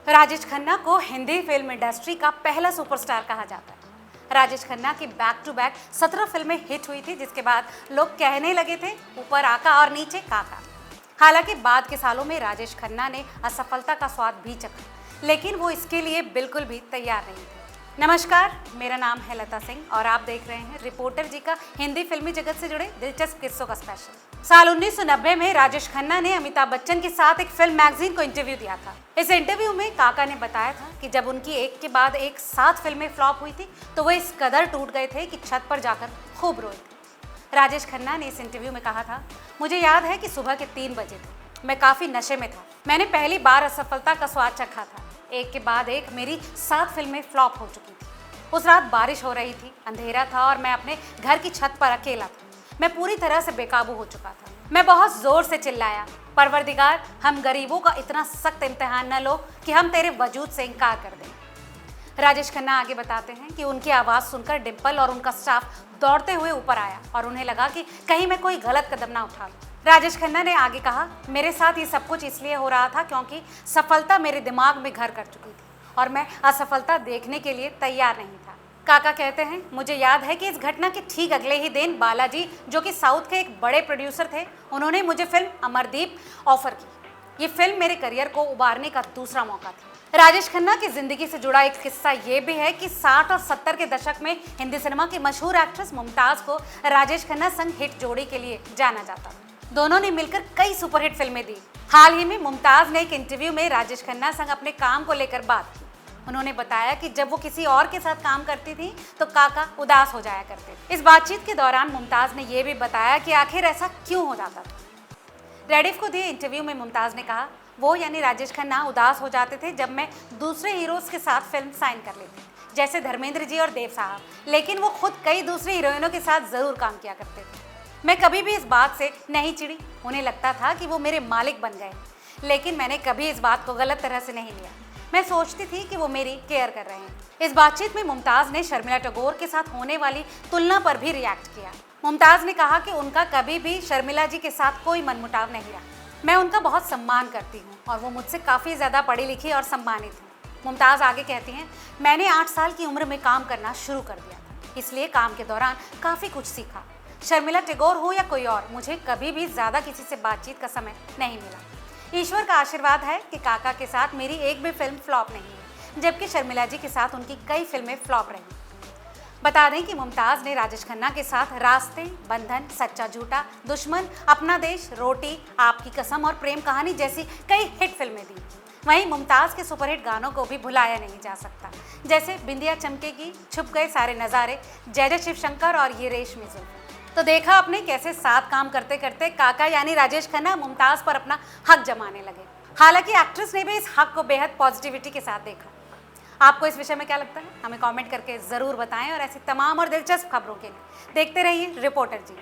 राजेश खन्ना को Hindi film industry का पहला सुपरस्टार कहा जाता है। राजेश खन्ना की बैक टू बैक 17 फिल्में हिट हुई थी, जिसके बाद लोग कहने लगे थे ऊपर आका और नीचे काका। हालांकि बाद के सालों में राजेश खन्ना ने असफलता का स्वाद भी चखा, लेकिन वो इसके लिए बिल्कुल भी तैयार नहीं थे। नमस्कार, मेरा नाम है लता सिंह और आप देख रहे हैं रिपोर्टर जी का हिंदी फिल्मी जगत से जुड़े दिलचस्प किस्सों का स्पेशल। साल 1990 में राजेश खन्ना ने अमिताभ बच्चन के साथ एक फिल्म मैगजीन को इंटरव्यू दिया था। इस इंटरव्यू में काका ने बताया था कि जब उनकी एक के बाद एक 7 फिल्में फ्लॉप हुई थी तो वह इस कदर टूट गए थे कि छत पर जाकर खूब रोए थे। राजेश खन्ना ने इस इंटरव्यू में कहा था, मुझे याद है कि सुबह के 3 बजे थे, मैं काफी नशे में था। मैंने पहली बार असफलता का स्वाद चखा था। एक के बाद एक मेरी 7 फिल्में फ्लॉप हो चुकी थी। उस रात बारिश हो रही थी, अंधेरा था और मैं अपने घर की छत पर अकेला था। मैं पूरी तरह से बेकाबू हो चुका था। मैं बहुत जोर से चिल्लाया, परवरदिगार, हम गरीबों का इतना सख्त इम्तिहान न लो कि हम तेरे वजूद से इनकार कर दें। राजेश खन्ना आगे बताते हैं कि उनकी आवाज़ सुनकर डिम्पल और उनका स्टाफ दौड़ते हुए ऊपर आया और उन्हें लगा कि कहीं मैं कोई गलत कदम ना उठा लूं। राजेश खन्ना ने आगे कहा, मेरे साथ ये सब कुछ इसलिए हो रहा था क्योंकि सफलता मेरे दिमाग में घर कर चुकी थी और मैं असफलता देखने के लिए तैयार नहीं था। काका कहते हैं, मुझे याद है कि इस घटना के ठीक अगले ही दिन बालाजी, जो कि साउथ के एक बड़े प्रोड्यूसर थे, उन्होंने मुझे फिल्म अमरदीप ऑफर की। ये फिल्म मेरे करियर को उबारने का दूसरा मौका था। राजेश खन्ना की जिंदगी से जुड़ा एक किस्सा ये भी है कि 60 और 70 के दशक में हिंदी सिनेमा की मशहूर एक्ट्रेस मुमताज को राजेश खन्ना संग हिट जोड़ी के लिए जाना जाता था। दोनों ने मिलकर कई सुपरहिट फिल्में दी। हाल ही में मुमताज ने एक इंटरव्यू में राजेश खन्ना संग अपने काम को लेकर बात की। उन्होंने बताया कि जब वो किसी और के साथ काम करती थी तो काका उदास हो जाया करते थे। इस बातचीत के दौरान मुमताज ने यह भी बताया कि आखिर ऐसा क्यों हो जाता था। रेडिफ को दिए इंटरव्यू में मुमताज ने कहा, वो यानी राजेश खन्ना उदास हो जाते थे जब मैं दूसरे हीरोज के साथ फिल्म साइन कर लेती, जैसे धर्मेंद्र जी और देव साहब, लेकिन वो खुद कई दूसरी हीरोइनों के साथ जरूर काम किया करते थे। मैं कभी भी इस बात से नहीं चिड़ी। उन्हें लगता था कि वो मेरे मालिक बन गए, लेकिन मैंने कभी इस बात को गलत तरह से नहीं लिया। मैं सोचती थी कि वो मेरी केयर कर रहे हैं। इस बातचीत में मुमताज ने शर्मिला टैगोर के साथ होने वाली तुलना पर भी रिएक्ट किया। मुमताज ने कहा कि उनका कभी भी शर्मिला जी के साथ कोई मनमुटाव नहीं रहा। मैं उनका बहुत सम्मान करती हूँ और वो मुझसे काफ़ी ज़्यादा पढ़ी लिखी और सम्मानित हैं। मुमताज़ आगे कहती हैं, मैंने 8 साल की उम्र में काम करना शुरू कर दिया था, इसलिए काम के दौरान काफ़ी कुछ सीखा। शर्मिला टैगोर हो या कोई और, मुझे कभी भी ज़्यादा किसी से बातचीत का समय नहीं मिला। ईश्वर का आशीर्वाद है कि काका के साथ मेरी एक भी फिल्म फ्लॉप नहीं है, जबकि शर्मिला जी के साथ उनकी कई फिल्में फ्लॉप रही। बता दें कि मुमताज़ ने राजेश खन्ना के साथ रास्ते, बंधन, सच्चा झूठा, दुश्मन, अपना देश, रोटी, आपकी कसम और प्रेम कहानी जैसी कई हिट फिल्में दी। वहीं मुमताज़ के सुपरहिट गानों को भी भुलाया नहीं जा सकता, जैसे बिंदिया चमकेगी, छुप गए सारे नज़ारे, जय जय शिव शंकर और ये रेशमी जुल्फ़ें। तो देखा आपने कैसे साथ काम करते करते काका यानी राजेश खन्ना मुमताज़ पर अपना हक जमाने लगे। हालांकि एक्ट्रेस ने भी इस हक को बेहद पॉजिटिविटी के साथ देखा। आपको इस विषय में क्या लगता है, हमें कमेंट करके ज़रूर बताएं और ऐसी तमाम और दिलचस्प खबरों के लिए देखते रहिए रिपोर्टर जी।